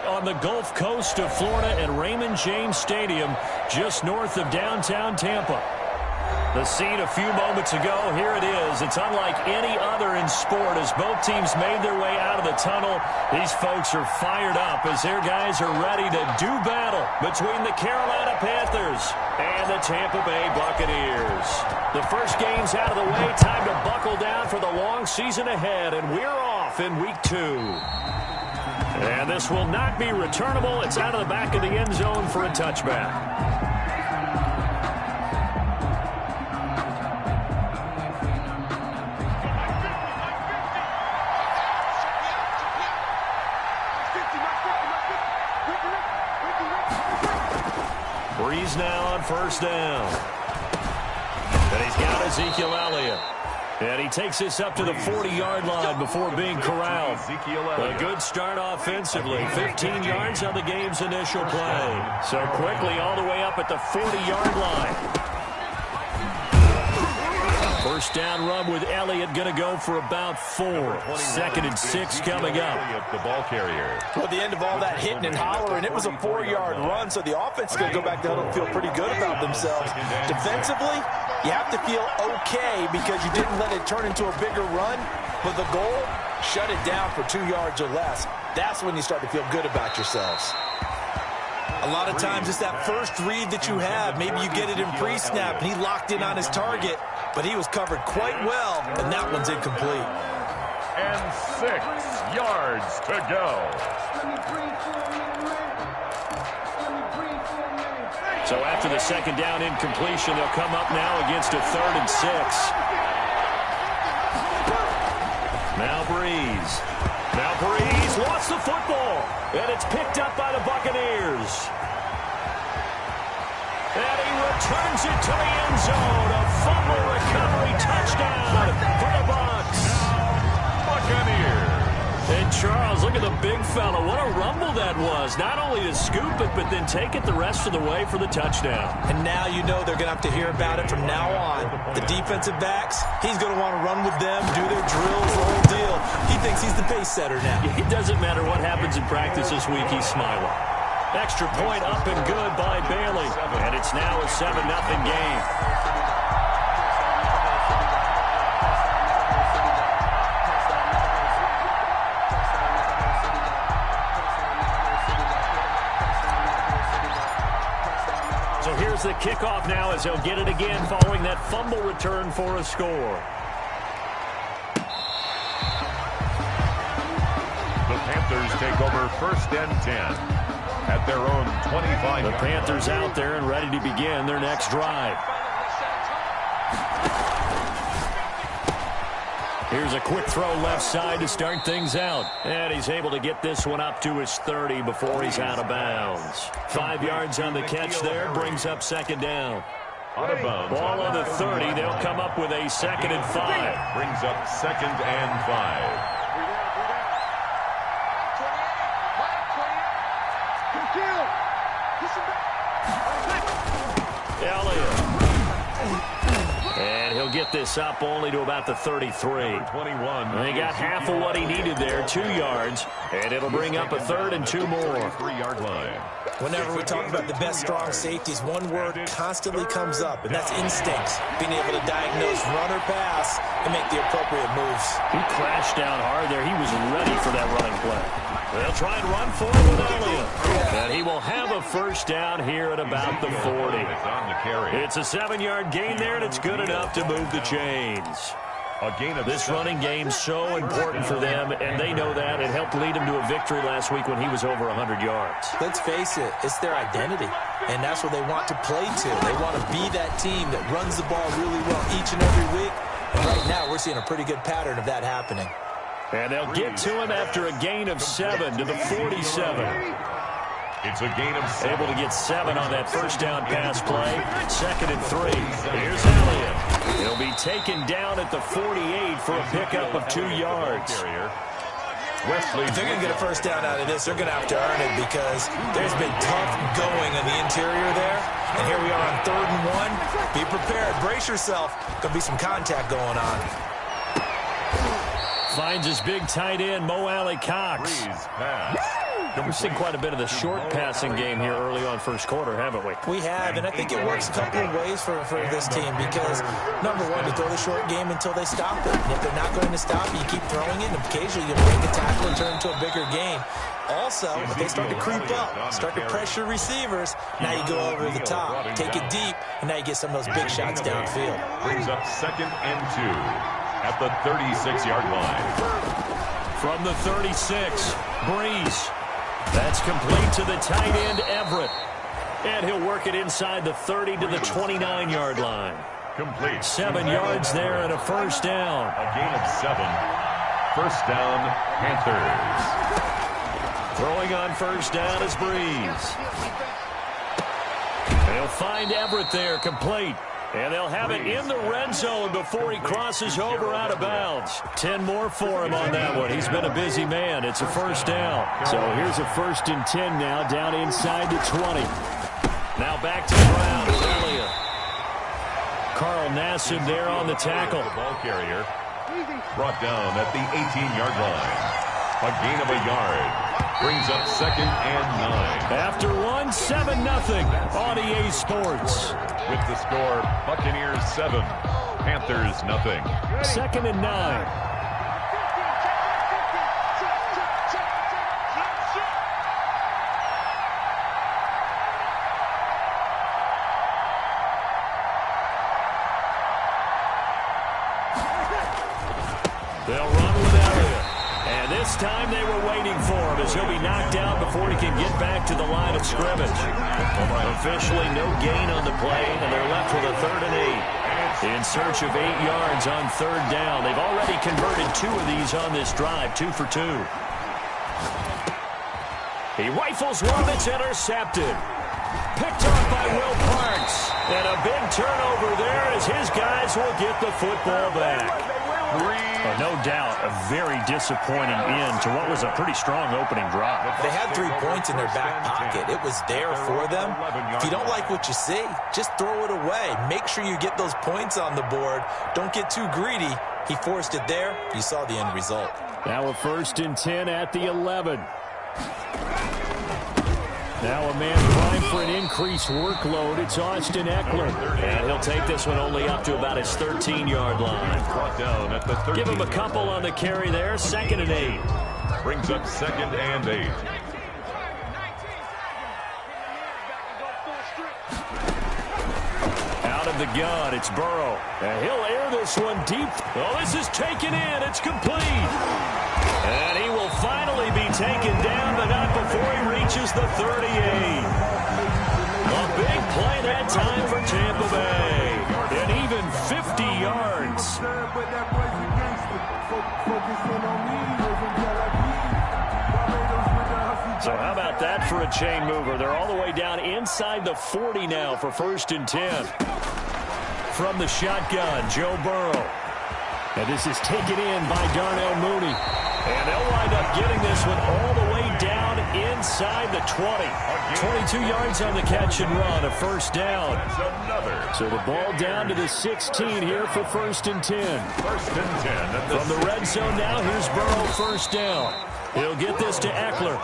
on the Gulf Coast of Florida at Raymond James Stadium, just north of downtown Tampa. The scene a few moments ago, here it is. It's unlike any other in sport as both teams made their way out of the tunnel. These folks are fired up as their guys are ready to do battle between the Carolina Panthers and the Tampa Bay Buccaneers. The first game's out of the way. Time to buckle down for the long season ahead, and we're off in week 2. And this will not be returnable. It's out of the back of the end zone for a touchback. Breeze now on first down. And he's got Ezekiel Elliott. And he takes this up to the 40-yard line before being corralled. A good start offensively. 15 yards on the game's initial play. So quickly all the way up at the 40-yard line. First down run with Elliott going to go for about 4. 2nd and 6 coming up. The ball carrier. Well, at the end of all that hitting and hollering, it was a 4-yard run, so the offense is going to go back to huddle and feel pretty good about themselves. Defensively, you have to feel okay because you didn't let it turn into a bigger run, but the goal, shut it down for 2 yards or less. That's when you start to feel good about yourselves. A lot of times it's that first read that you have. Maybe you get it in pre-snap, and he locked in on his target, but he was covered quite well, and that one's incomplete. And 6 yards to go. So after the second down incompletion, they'll come up now against a 3rd and 6. Now Breeze. Now Breeze lost the football, and it's picked up by the Buccaneers. And he returns it to the end zone. A fumble recovery touchdown for the Bucs. Buccaneers. And Charles, look at the big fella. What a rumble that was. Not only to scoop it, but then take it the rest of the way for the touchdown. And now you know they're going to have to hear about it from now on. The defensive backs, he's going to want to run with them, do their drills, the whole deal. He thinks he's the pace setter now. It doesn't matter what happens in practice this week. He's smiling. Extra point up and good by Bailey. And it's now a 7-0 game. So here's the kickoff now as they'll get it again following that fumble return for a score. The Panthers take over 1st and 10. At their own 25. The Panthers out there and ready to begin their next drive. Here's a quick throw left side to start things out. And he's able to get this one up to his 30 before he's out of bounds. 5 yards on the catch there, brings up 2nd down. Out of bounds. Ball on the 30, they'll come up with a 2nd and 5. Brings up 2nd and 5. Elliott. And he'll get this up only to about the 33. 21. And he got half of what he needed there, 2 yards. And it'll bring up a 3rd and 2 more. 3-yard line. Whenever we talk about the best strong safeties, one word constantly comes up, and that's instincts. Being able to diagnose run or pass and make the appropriate moves. He crashed down hard there. He was ready for that running play. They'll try and run for it with Elliott. And he will have a first down here at about the 40. It's a 7-yard gain there, and it's good enough to move the chains. This running game's so important for them, and they know that. It helped lead them to a victory last week when he was over 100 yards. Let's face it, it's their identity, and that's what they want to play to. They want to be that team that runs the ball really well each and every week. And right now, we're seeing a pretty good pattern of that happening. And they'll get to him after a gain of 7 to the 47. It's a gain of 7. Able to get 7 on that first down pass play. 2nd and 3. Here's Elliott. He'll be taken down at the 48 for a pickup of 2 yards. If they're going to get a first down out of this, they're going to have to earn it because there's been tough going on the interior there. And here we are on 3rd and 1. Be prepared. Brace yourself. Going to be some contact going on. Finds his big tight end, Mo Alley Cox. We've seen quite a bit of the short passing game here early on first quarter, haven't we? We have, and I think it works a couple of ways for this team because, number one, you throw the short game until they stop it. And if they're not going to stop it, you keep throwing it, and occasionally you'll break a tackle and turn it into a bigger game. Also, if they start to creep up, start to pressure receivers, now you go over the top, take it deep, and now you get some of those big shots downfield. Brings up 2nd and 2 at the 36-yard line. From the 36, Breeze. That's complete to the tight end, Everett. And he'll work it inside the 30 to the 29-yard line. Complete. 7 yards there and a first down. A gain of 7. First down, Panthers. Throwing on first down is Breeze. They'll find Everett there, complete. And they'll have it in the red zone before he crosses over out of bounds. 10 more for him on that one. He's been a busy man. It's a first down. So here's a 1st and 10 now, down inside the 20. Now back to Brown. Earlier. Carl Nassib there on the tackle. The ball carrier brought down at the 18-yard line. A gain of a yard. Brings up 2nd and 9. After 7-0 on EA Sports. With the score, Buccaneers 7, Panthers 0. 2nd and 9. They'll run with Elliott. And this time they were waiting for him as he'll be knocked out before he can get back to the line of scrimmage. Officially no gain on the play, and they're left with a 3rd and 8. In search of 8 yards on 3rd down. They've already converted 2 of these on this drive, 2 for 2. He rifles one that's intercepted. Picked off by Will Parks. And a big turnover there as his guys will get the football back. No doubt a very disappointing end to what was a pretty strong opening drive. They had 3 points in their back pocket. It was there for them. If you don't like what you see, just throw it away. Make sure you get those points on the board. Don't get too greedy. He forced it there. You saw the end result. Now a 1st and 10 at the 11. Now a man primed for an increased workload. It's Austin Eckler. And he'll take this one only up to about his 13-yard line. Brought down at the 13. Give him a couple on the carry there. 2nd and 8. Brings up 2nd and 8. Out of the gun, it's Burrow. And he'll air this one deep. Oh, this is taken in. It's complete. And he will finally be taken down, but not before he reaches the 38. A big play that time for Tampa Bay. And even 50 yards. So how about that for a chain mover? They're all the way down inside the 40 now for 1st and 10. From the shotgun, Joe Burrow. And this is taken in by Darnell Mooney. And they'll wind up getting this one all the way down inside the 20. 22 yards on the catch and run, a first down. So the ball down to the 16 here for 1st and 10. 1st and 10. From the red zone now, here's Burrow, first down. He'll get this to Eckler.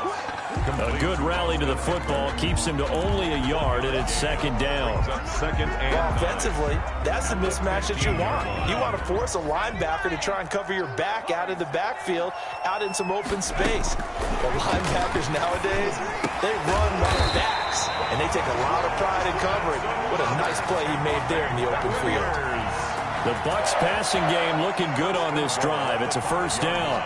A good rally to the football keeps him to only a yard, and it's 2nd down. Well, offensively, that's the mismatch that you want. You want to force a linebacker to try and cover your back out of the backfield, out in some open space. But linebackers nowadays, they run their backs, and they take a lot of pride in covering. What a nice play he made there in the open field. The Bucs passing game looking good on this drive. It's a first down.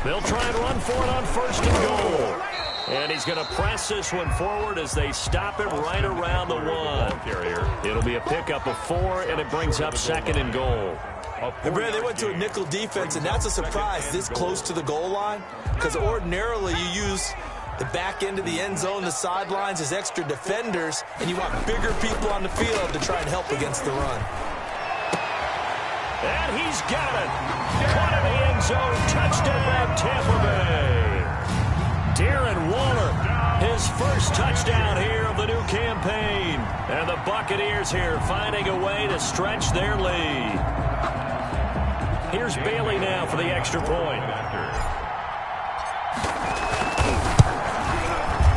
They'll try and run for it on 1st and goal. And he's going to press this one forward as they stop it right around the 1. It'll be a pickup of 4, and it brings up 2nd and goal. And Brad, they went to a nickel defense, and that's a surprise this close to the goal line, because ordinarily you use the back end of the end zone, the sidelines as extra defenders, and you want bigger people on the field to try and help against the run. And he's got it. Caught in the end zone. Touchdown, Tampa Bay. Darren Waller His first touchdown here of the new campaign. And the Buccaneers here finding a way to stretch their lead. Here's Bailey now for the extra point.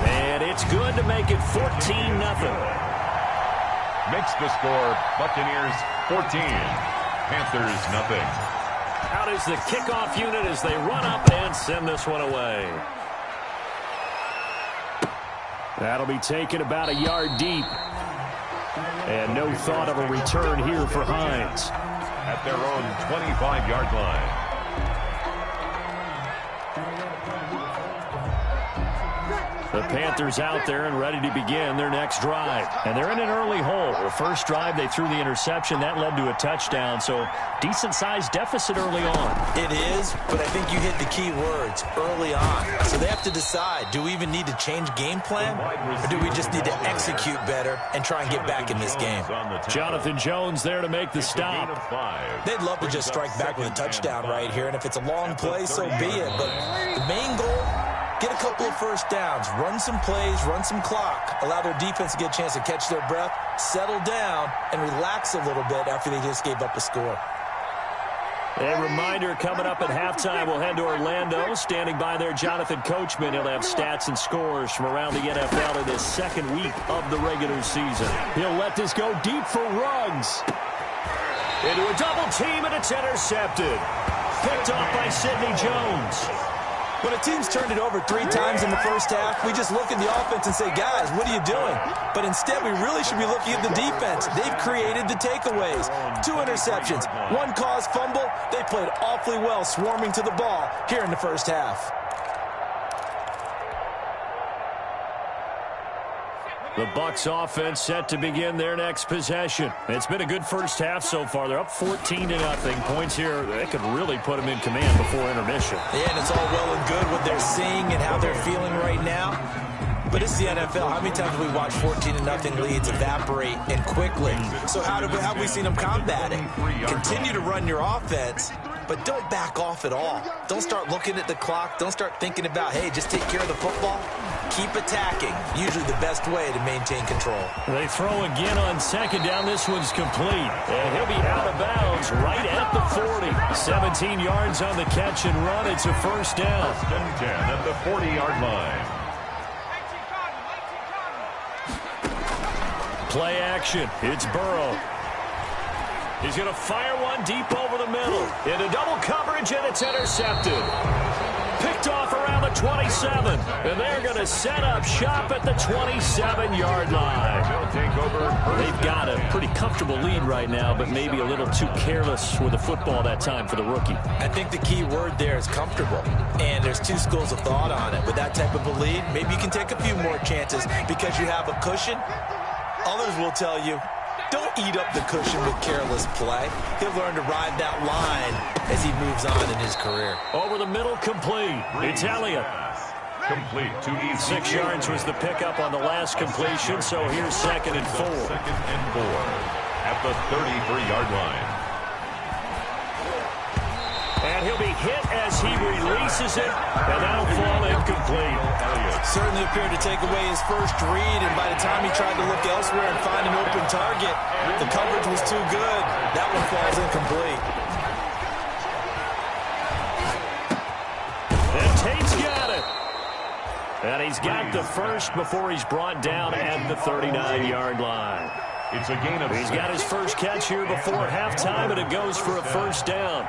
And it's good to make it 14-0. Makes the score Buccaneers 14, Panthers nothing. Out is the kickoff unit as they run up and send this one away. That'll be taken about a yard deep. And no thought of a return here for Hines. At their own 25-yard line. The Panthers out there and ready to begin their next drive. And they're in an early hole. The first drive, they threw the interception. That led to a touchdown. So decent-sized deficit early on. It is, but I think you hit the key words, early on. So they have to decide, do we even need to change game plan? Or do we just need to execute better and try and get back in this game? Jonathan Jones there to make the stop. They'd love to just strike back with a touchdown right here. And if it's a long play, so be it. But the main goal, get a couple of first downs, run some plays, run some clock, allow their defense to get a chance to catch their breath, settle down, and relax a little bit after they just gave up a score. A reminder, coming up at halftime, we'll head to Orlando. Standing by there, Jonathan Coachman. He'll have stats and scores from around the NFL in this second week of the regular season. He'll let this go deep for Ruggs. Into a double team, and it's intercepted. Picked off by Sidney Jones. When a team's turned it over 3 times in the first half, we just look at the offense and say, guys, what are you doing? But instead, we really should be looking at the defense. They've created the takeaways. 2 interceptions, 1 caused fumble. They played awfully well swarming to the ball here in the first half. The Bucs offense set to begin their next possession. It's been a good first half so far. They're up 14-0. Points here, they could really put them in command before intermission. Yeah, and it's all well and good what they're seeing and how they're feeling right now. But it's the NFL. How many times have we watched 14-0 leads evaporate and quickly? So how have we seen them combat it? Continue to run your offense, but don't back off at all. Don't start looking at the clock. Don't start thinking about, hey, just take care of the football. Keep attacking. Usually the best way to maintain control. They throw again on second down. This one's complete. And he'll be out of bounds right at the 40. 17 yards on the catch and run. It's a first down. First and 10 at the 40-yard line. Play action. It's Burrow. He's going to fire one deep over the middle. Into double coverage, and it's intercepted. Picked off around the 27. And they're going to set up shop at the 27-yard line. They've got a pretty comfortable lead right now, but maybe a little too careless with the football that time for the rookie. I think the key word there is comfortable. And there's 2 schools of thought on it. With that type of a lead, maybe you can take a few more chances because you have a cushion. Others will tell you, don't eat up the cushion with careless play. He'll learn to ride that line as he moves on in his career. Over the middle, complete. It's Elliott. Complete to East. 6 yards was the pickup on the last completion, so here's 2nd and 4. 2nd and 4 at the 33-yard line. And he'll be hit as he releases it, and that'll fall incomplete. Certainly appeared to take away his first read, and by the time he tried to look elsewhere and find an open target, the coverage was too good. That one falls incomplete. And Tate's got it. And he's got the first before he's brought down at the 39-yard line. It's a gain of He's got his first catch here before halftime, and it goes for a first down.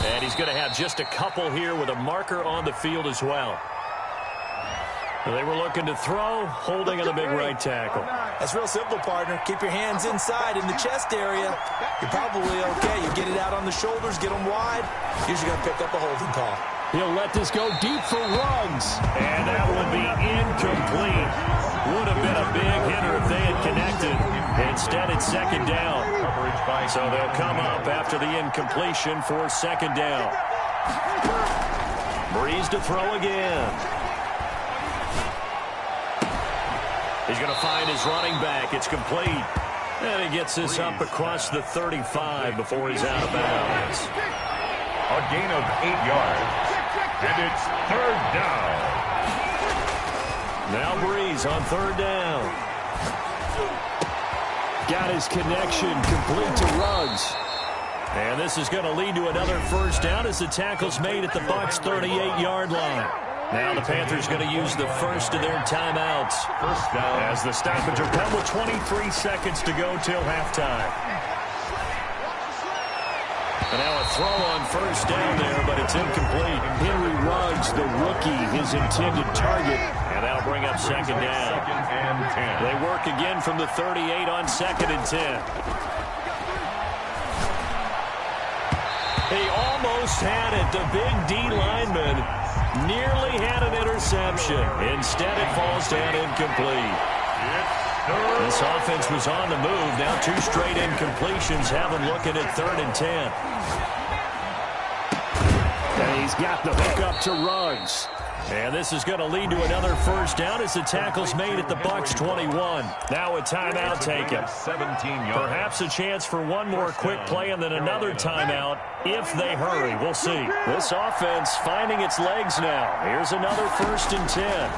And he's going to have just a couple here with a marker on the field as well. They were looking to throw, holding on the big right tackle. That's real simple, partner. Keep your hands inside in the chest area. You're probably okay. You get it out on the shoulders, get them wide. Usually going to pick up a holding call. He'll let this go deep for Ruggs. And that will be incomplete. Would have been a big hitter if they had connected. Instead, it's 2nd down. So they'll come up after the incompletion for 2nd down. Breeze to throw again. He's going to find his running back. It's complete. And he gets this up across the 35 before he's out of bounds. A gain of 8 yards. And it's third down. Now Breeze on third down. Got his connection complete to Ruggs. And this is going to lead to another first down as the tackle's made at the Bucs' 38-yard line. Now the Panthers going to use the first of their timeouts. First down. As the stoppage will come with 23 seconds to go till halftime. And now a throw on first down there, but it's incomplete. Henry Ruggs, the rookie, his intended target. And that'll bring up second down. Second and 10. They work again from the 38 on second and 10. He almost had it. The big D lineman nearly had an interception. Instead, it falls down incomplete. This offense was on the move. Now 2 straight incompletions have them looking at third and 10. And he's got the hook up to Ruggs. And this is going to lead to another first down as the tackle's made at the Bucs' 21. Now a timeout taken. 17 yards. Perhaps a chance for one more quick play and then another timeout if they hurry. We'll see. This offense finding its legs now. Here's another first and 10.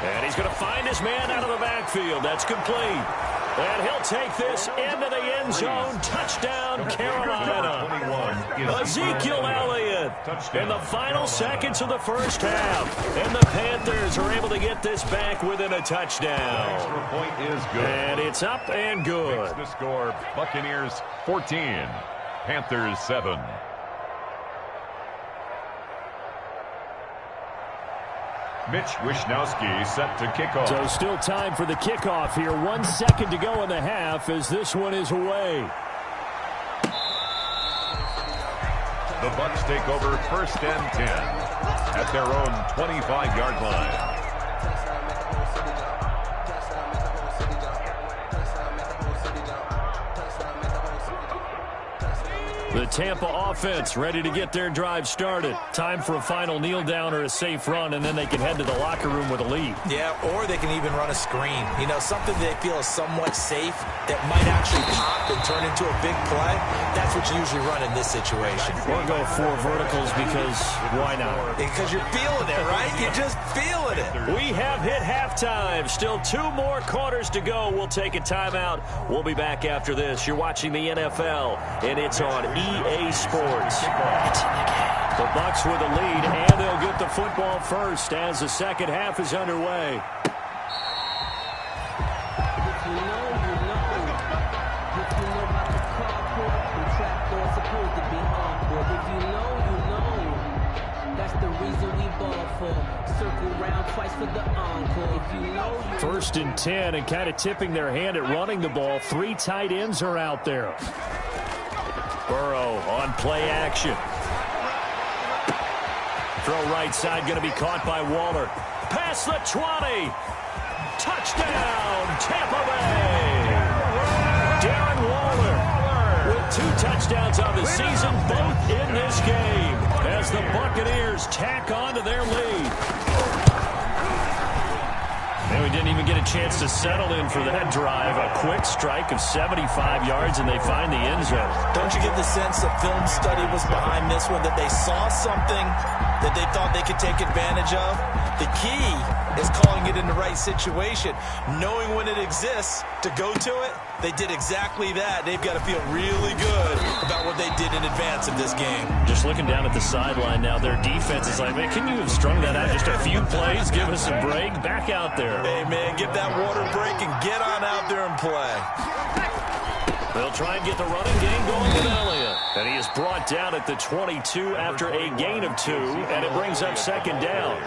And he's going to find his man out of the backfield. That's complete. And he'll take this into the end zone. Touchdown, Carolina. Ezekiel Elliott in the final seconds of the first half. And the Panthers are able to get this back within a touchdown. Extra point is good. And it's up and good. Makes the score Buccaneers 14, Panthers 7. Mitch Wishnowsky set to kick off. So still time for the kickoff here. 1 second to go in the half as this one is away. The Bucs take over first and 10 at their own 25-yard line. The Tampa offense ready to get their drive started. Time for a final kneel down or a safe run, and then they can head to the locker room with a lead. Yeah, or they can even run a screen. You know, something they feel is somewhat safe that might actually pop and turn into a big play. That's what you usually run in this situation. Or go 4 verticals because why not? Because you're feeling it, right? You're just feeling it. We have hit halftime. Still 2 more quarters to go. We'll take a timeout. We'll be back after this. You're watching the NFL, and it's on EA Sports. The Bucs with the lead, and they'll get the football first as the second half is underway. First and 10, and kind of tipping their hand at running the ball. 3 tight ends are out there. Burrow on play action. Throw right side, going to be caught by Waller. Past the 20. Touchdown, Tampa Bay. Darren Waller with 2 touchdowns on the season, both in this game, as the Buccaneers tack on to their lead. And we didn't even get a chance to settle in for that drive. A quick strike of 75 yards, and they find the end zone. Don't you get the sense that film study was behind this one, that they saw something that they thought they could take advantage of? The key is calling it in the right situation, knowing when it exists to go to it. They did exactly that. They've got to feel really good about what they did in advance of this game. Just looking down at the sideline now, their defense is like, man, can you have strung that out just a few plays? Give us a break. Back out there. Hey, man, get that water break and get on out there and play. They'll try and get the running game going with Elliott. And he is brought down at the 22 after a gain of 2, and it brings up second down.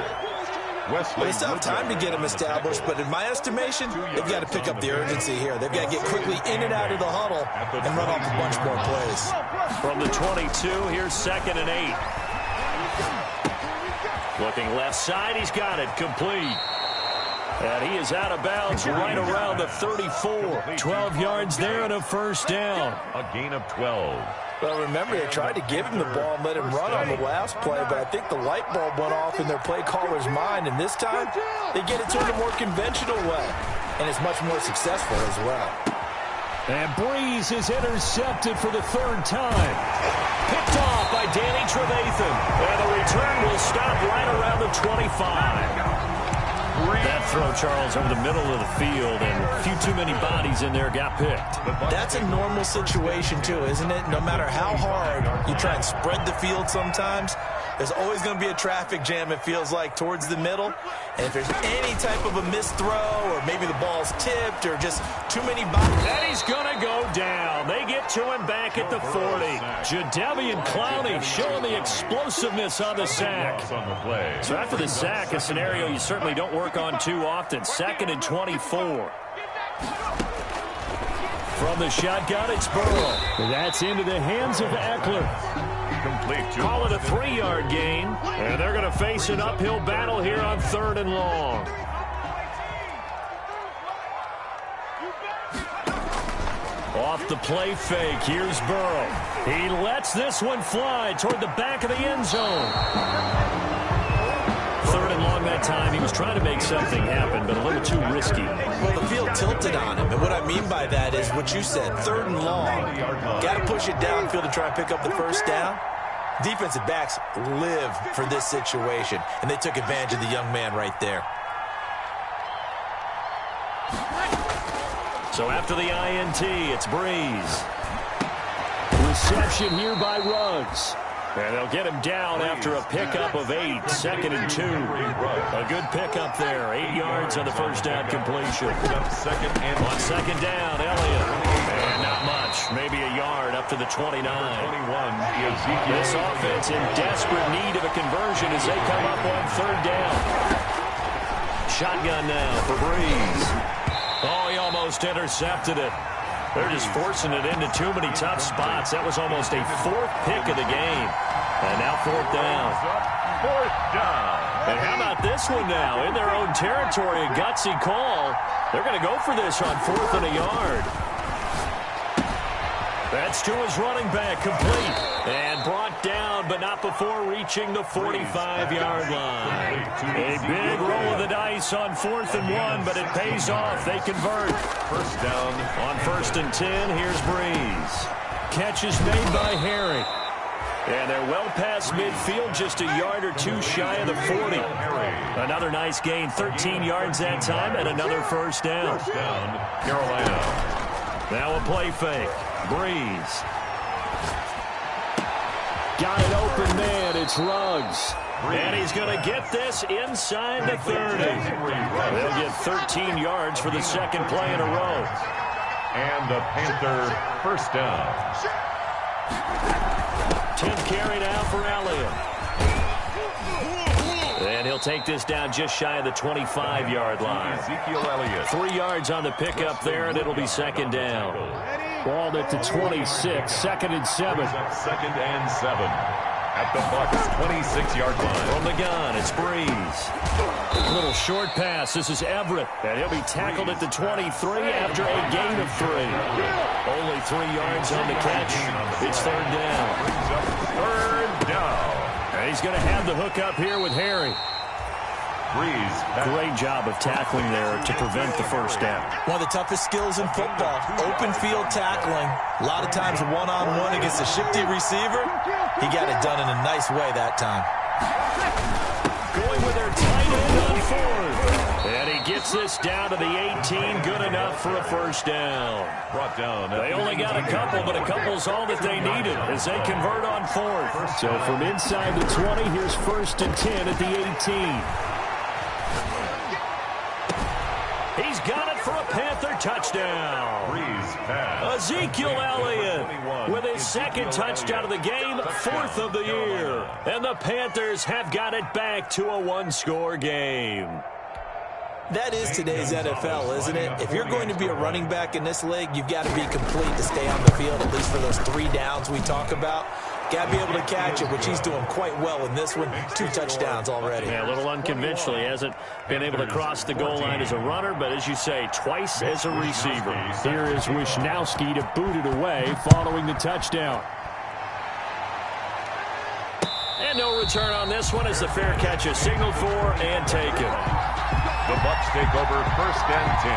They still have time to get him established, but in my estimation, they've got to pick up the urgency here. They've got to get quickly in and out of the huddle and run off a bunch more plays. From the 22, here's second and 8. Looking left side, he's got it, complete. And he is out of bounds right around the 34. 12 yards there and a first down. A gain of 12. Well, remember, they tried to give him the ball and let him run on the last play, but I think the light bulb went off in their play caller's mind, and this time they get it to him a more conventional way. and is much more successful as well. And Breeze is intercepted for the third time. Picked off by Danny Trevathan. And the return will stop right around the 25. That throw, Charles, over the middle of the field, and a few too many bodies in there got picked. That's a normal situation, too, isn't it? No matter how hard you try and spread the field sometimes, there's always going to be a traffic jam, it feels like, towards the middle. And if there's any type of a missed throw, or maybe the ball's tipped, or just too many bodies. And he's going to go down. They get to him back at the 40. Jadeveon Clowney showing the explosiveness on the sack. So after the sack, a scenario you certainly don't work on too often. 2nd and 24. From the shotgun, it's Burrow. That's into the hands of Eckler. Call it a 3-yard gain, and they're going to face an uphill battle here on 3rd and long. Off the play fake, here's Burrow. He lets this one fly toward the back of the end zone. 3rd and long that time. He was trying to make something happen, but a little too risky. Well, the field tilted on him, and what I mean by that is what you said, 3rd and long. Got to push it downfield to try and pick up the first down. Defensive backs live for this situation, and they took advantage of the young man right there. So after the INT, it's Breeze. Reception here by Ruggs. And they'll get him down after a pickup of 8, 2nd and 2. A good pickup there, 8 yards on the first down completion. On 2nd down, Elliott. And not much, maybe a yard up to the 29. This offense in desperate need of a conversion as they come up on 3rd down. Shotgun now for Breeze. Oh, he almost intercepted it. They're just forcing it into too many tough spots. That was almost a 4th pick of the game. And now 4th down. 4th down. And how about this one now? In their own territory, a gutsy call. They're going to go for this on 4th and a yard. That's to his running back, complete. And brought down, but not before reaching the 45-yard line. A big roll of the dice on 4th and 1, but it pays off. They convert. First down. On 1st and 10, here's Breeze. Catch is made by Harry. And they're well past midfield, just a yard or two shy of the 40. Another nice gain, 13 yards that time, and another first down. First down, Carolina. Now a play fake. Breeze. Got an open man. It's Ruggs. And he's going to get this inside the 30. They'll get 13 yards for the 2nd play in a row. And the Panther first down. 10th carry now for Elliott. And he'll take this down just shy of the 25-yard line. Ezekiel Elliott. 3 yards on the pickup there, and it'll be 2nd down. Ball at the 26, 2nd and 7. 2nd and 7. At the Bucs 26-yard line. From the gun, it's Breeze. A little short pass. This is Everett. And he'll be tackled at the 23 after a gain of 3. Only 3 yards on the catch. It's 3rd down. 3rd down. And he's going to have the hook up here with Harry. Breeze. Great job of tackling there to prevent the first down. One of the toughest skills in football, open field tackling. A lot of times one-on-one against a shifty receiver. He got it done in a nice way that time. Going with their tight end on 4th. And he gets this down to the 18. Good enough for a first down. Brought down. They only got a couple, but a couple's all that they needed as they convert on 4th. So from inside the 20, here's 1st and 10 at the 18. He's got it for a Panther touchdown. Breeze pass. Ezekiel Elliott with his 2nd touchdown of the game, 4th of the year. And the Panthers have got it back to a 1-score game. That is today's NFL, isn't it? If you're going to be a running back in this league, you've got to be complete to stay on the field, at least for those 3 downs we talk about. Got to be able to catch it, which he's doing quite well in this one. 2 touchdowns already. Yeah, a little unconventional. He hasn't been able to cross the goal line as a runner, but as you say, twice as a receiver. Here is Wisnowski to boot it away following the touchdown. And no return on this one as the fair catch is signaled for and taken. The Bucs take over 1st and 10.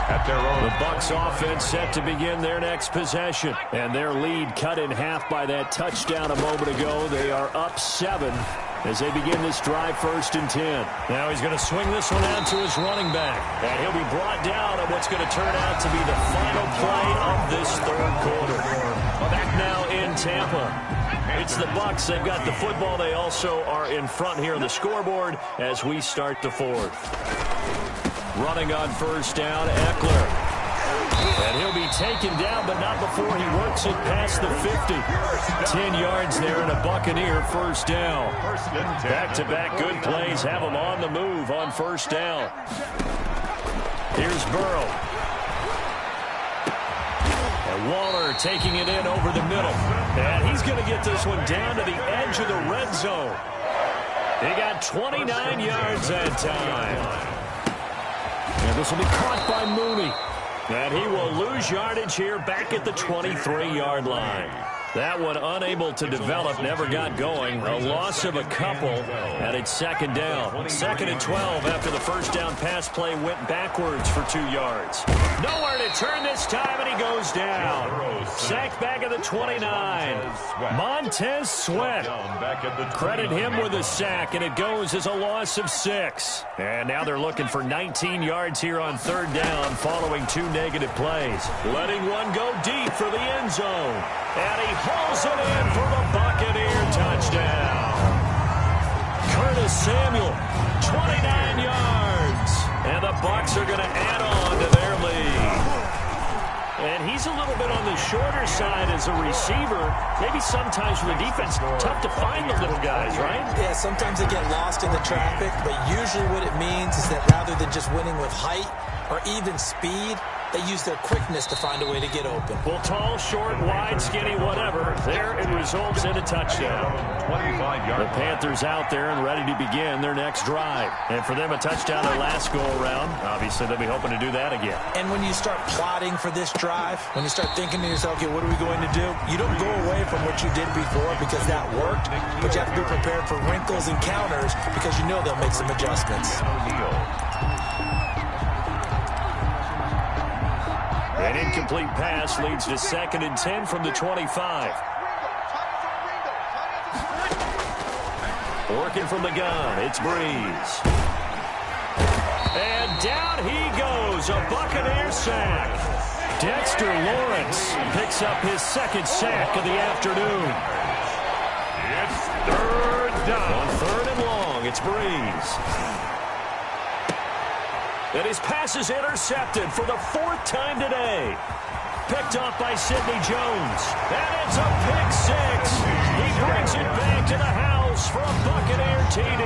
At their own. The Bucs offense set to begin their next possession. And their lead cut in half by that touchdown a moment ago. They are up 7 as they begin this drive 1st and 10. Now he's going to swing this one out to his running back. And he'll be brought down on what's going to turn out to be the final play of this 3rd quarter. Back now in Tampa. It's the Bucs. They've got the football. They also are in front here on the scoreboard as we start the 4th. Running on 1st down, Eckler. And he'll be taken down, but not before he works it past the 50. 10 yards there and a Buccaneer 1st down. Back-to-back good plays have him on the move on 1st down. Here's Burrow. And Waller taking it in over the middle. And he's going to get this one down to the edge of the red zone. He got 29 yards that time. And this will be caught by Mooney. And he will lose yardage here back at the 23-yard line. That one unable to develop, never got going. A loss of a couple, and it's 2nd down. 2nd and 12 after the 1st down pass play went backwards for 2 yards. Nowhere to turn this time, and he goes down. Sacked back at the 29. Montez Sweat. Credit him with a sack, and it goes as a loss of 6. And now they're looking for 19 yards here on 3rd down following 2 negative plays. Letting one go deep for the end zone. And he hauls it in for the Buccaneer touchdown. Curtis Samuel, 29 yards. And the Bucs are going to add on to their lead. And he's a little bit on the shorter side as a receiver. Maybe sometimes for the defense, tough to find the little guys, right? Yeah, sometimes they get lost in the traffic, but usually what it means is that rather than just winning with height or even speed, they use their quickness to find a way to get open. Well, tall, short, wide, skinny, whatever. There it results in a touchdown. 25-yard. The Panthers out there and ready to begin their next drive. And for them, a touchdown their last go-around. Obviously, they'll be hoping to do that again. And when you start plotting for this drive, when you start thinking to yourself, okay, what are we going to do? You don't go away from what you did before because that worked, but you have to be prepared for wrinkles and counters because you know they'll make some adjustments. An incomplete pass leads to 2nd and 10 from the 25. Working from the gun, it's Breeze. And down he goes, a Buccaneer sack. Dexter Lawrence picks up his 2nd sack of the afternoon. It's 3rd down. On 3rd and long, it's Breeze. And his pass is intercepted for the 4th time today. Picked off by Sidney Jones. And it's a pick 6. He brings it back to the house for a Buccaneer TD.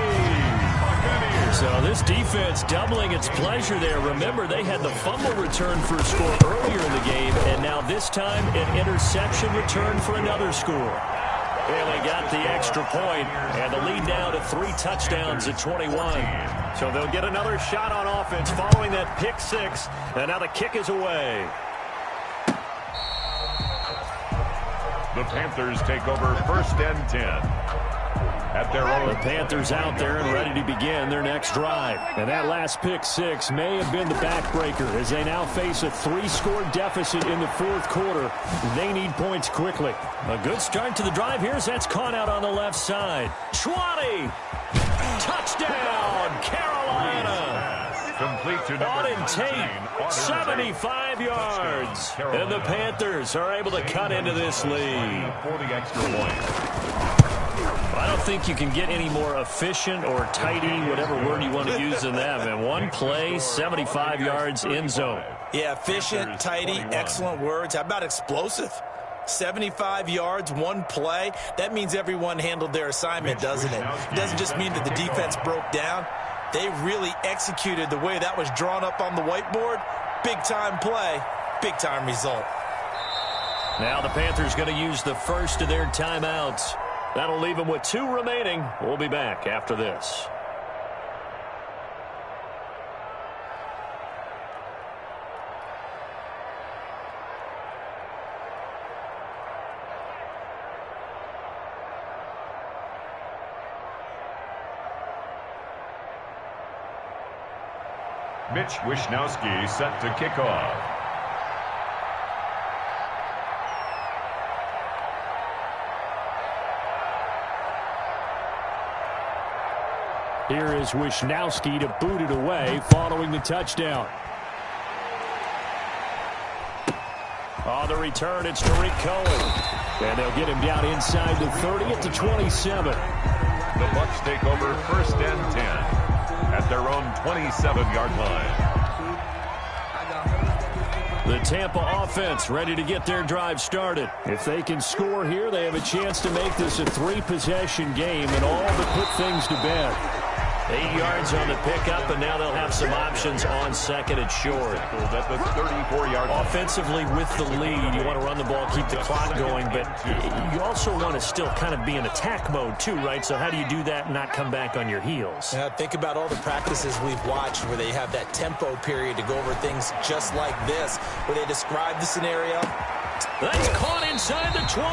So this defense doubling its pleasure there. Remember, they had the fumble return for a score earlier in the game, and now this time an interception return for another score. And they got the extra point, and the lead now to 3 touchdowns at 21. So they'll get another shot on offense following that pick 6, and now the kick is away. The Panthers take over 1st and 10. At their own. The Panthers out there and ready to begin their next drive. And that last pick 6 may have been the backbreaker as they now face a 3-score deficit in the 4th quarter. They need points quickly. A good start to the drive here as that's caught out on the left side. Schwani! Touchdown, Carolina! Complete to Auden Tate, 75 yards. And the Panthers are able to cut into this lead. For the extra point. I don't think you can get any more efficient or tidy, whatever word you want to use in that. Man, one play, 75 yards, end zone. Yeah, efficient, tidy, excellent words. How about explosive? 75 yards, one play. That means everyone handled their assignment, doesn't it? It doesn't just mean that the defense broke down. They really executed the way that was drawn up on the whiteboard. Big-time play, big-time result. Now the Panthers going to use the first of their timeouts. That'll leave them with 2 remaining. We'll be back after this. Mitch Wishnowsky set to kick off. Here is Wishnowsky to boot it away following the touchdown. On the return, it's Tariq Cohen. And they'll get him down inside the 30 at the 27. The Bucs take over 1st and 10 at their own 27-yard line. The Tampa offense ready to get their drive started. If they can score here, they have a chance to make this a 3-possession game and all but put things to bed. 8 yards on the pickup, and now they'll have some options on 2nd and short. At the 34-yard line. Offensively with the lead, you want to run the ball, keep the clock going, but you also want to still kind of be in attack mode too, right? So how do you do that and not come back on your heels? Yeah, think about all the practices we've watched where they have that tempo period to go over things just like this, where they describe the scenario. That's caught inside the 20.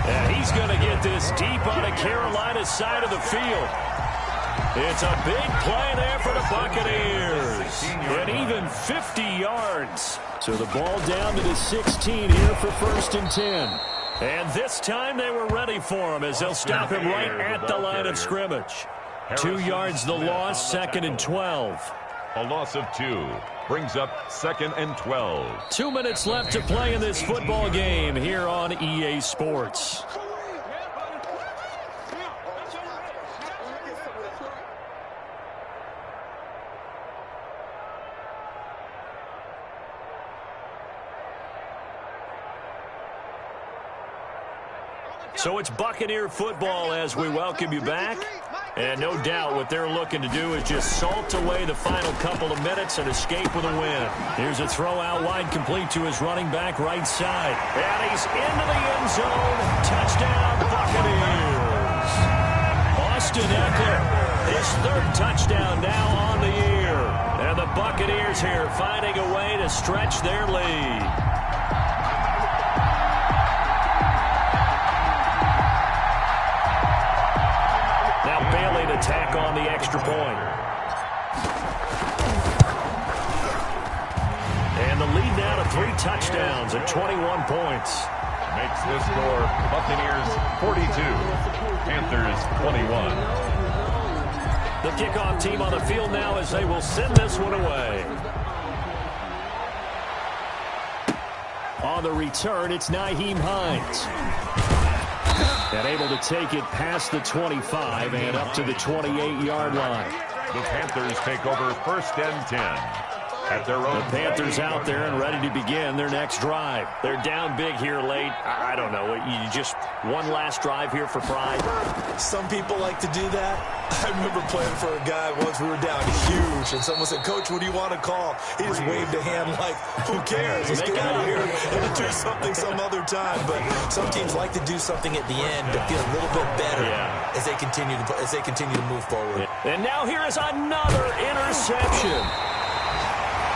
And he's going to get this deep on the Carolina side of the field. It's a big play there for the Buccaneers. And even 50 yards. So the ball down to the 16 here for 1st and 10. And this time they were ready for him as they'll stop him right at the line of scrimmage. 2 yards the loss, 2nd and 12. A loss of 2 brings up 2nd and 12. 2 minutes left to play in this football game here on EA Sports. So it's Buccaneer football as we welcome you back. And no doubt what they're looking to do is just salt away the final couple of minutes and escape with a win. Here's a throw out wide complete to his running back right side. And he's into the end zone. Touchdown Buccaneers. Austin Eckler, his 3rd touchdown now on the year. And the Buccaneers here finding a way to stretch their lead. Bailey to tack on the extra point. And the lead now to 3 touchdowns at 21 points. Makes this score Buccaneers 42, Panthers 21. The kickoff team on the field now as they will send this one away. On the return, it's Nyheim Hines. And able to take it past the 25 and up to the 28-yard line. The Panthers take over 1st and 10. At their own. The Panthers out there and ready to begin their next drive. They're down big here late. I don't know. You just one last drive here for pride. Some people like to do that. I remember playing for a guy once. We were down huge, and someone said, "Coach, what do you want to call?" He just waved a hand like, "Who cares? Let's get out of here and do something some other time." But some teams like to do something at the end to feel a little bit better as they continue to move forward. And now here is another interception.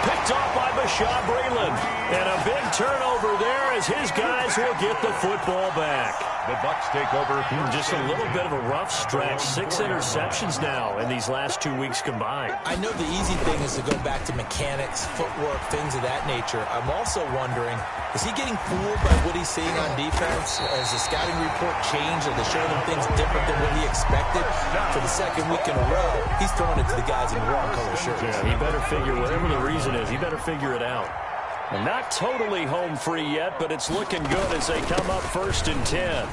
Picked off by Bashaud Breeland. And a big turnover there as his guys will get the football back. The Bucs take over. Just a little bit of a rough stretch. 6 interceptions now in these last 2 weeks combined. I know the easy thing is to go back to mechanics, footwork, things of that nature. I'm also wondering, is he getting fooled by what he's seeing on defense? Has the scouting report changed? Are they showing him things different than what he expected? For the 2nd week in a row, he's throwing it to the guys in wrong color shirts. Yeah, he better figure, whatever the reason is, he better figure it out. And not totally home free yet, but it's looking good as they come up 1st and 10.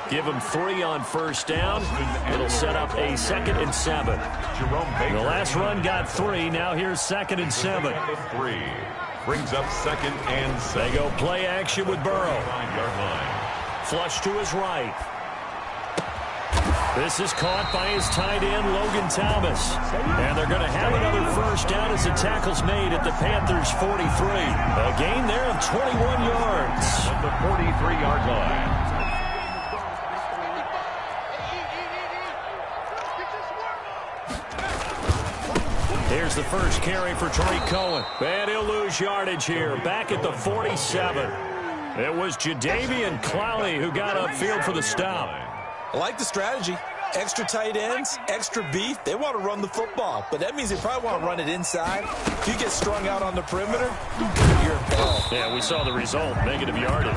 Give them 3 on 1st down. It'll set up a 2nd and 7. The last run got 3. Now here's 2nd and 7. 3 brings up 2nd and 7. They go play action with Burrow. Flush to his right. This is caught by his tight end, Logan Thomas. And they're going to have another 1st down as the tackle's made at the Panthers' 43. A gain there of 21 yards. At the 43-yard line. Here's the first carry for Tariq Cohen. And he'll lose yardage here. Back at the 47. It was Jadeveon Clowney who got upfield for the stop. I like the strategy. extra tight ends, extra beef. They want to run the football, but that means they probably want to run it inside. If you get strung out on the perimeter, you're in peril. Yeah, we saw the result, negative yardage.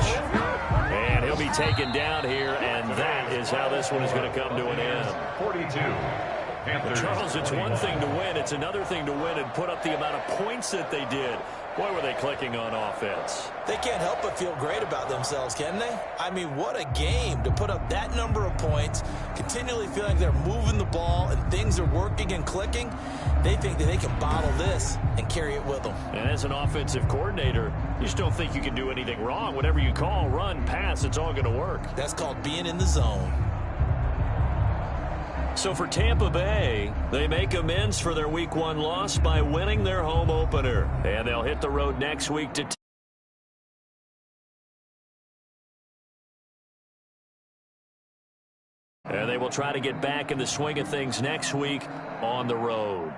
And he'll be taken down here, and that is how this one is going to come to an end. 42. Panthers. Charles, it's one thing to win. It's another thing to win and put up the amount of points that they did. Boy, were they clicking on offense. They can't help but feel great about themselves, can they? I mean, what a game to put up that number of points, continually feel like they're moving the ball and things are working and clicking. They think that they can bottle this and carry it with them. And as an offensive coordinator, you just don't think you can do anything wrong. Whatever you call, run, pass, it's all going to work. That's called being in the zone. So for Tampa Bay, they make amends for their Week 1 loss by winning their home opener. And they'll hit the road next week to and they will try to get back in the swing of things next week on the road.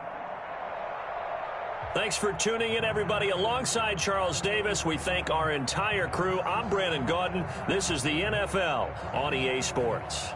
Thanks for tuning in, everybody. Alongside Charles Davis, we thank our entire crew. I'm Brandon Gaudin. This is the NFL on EA Sports.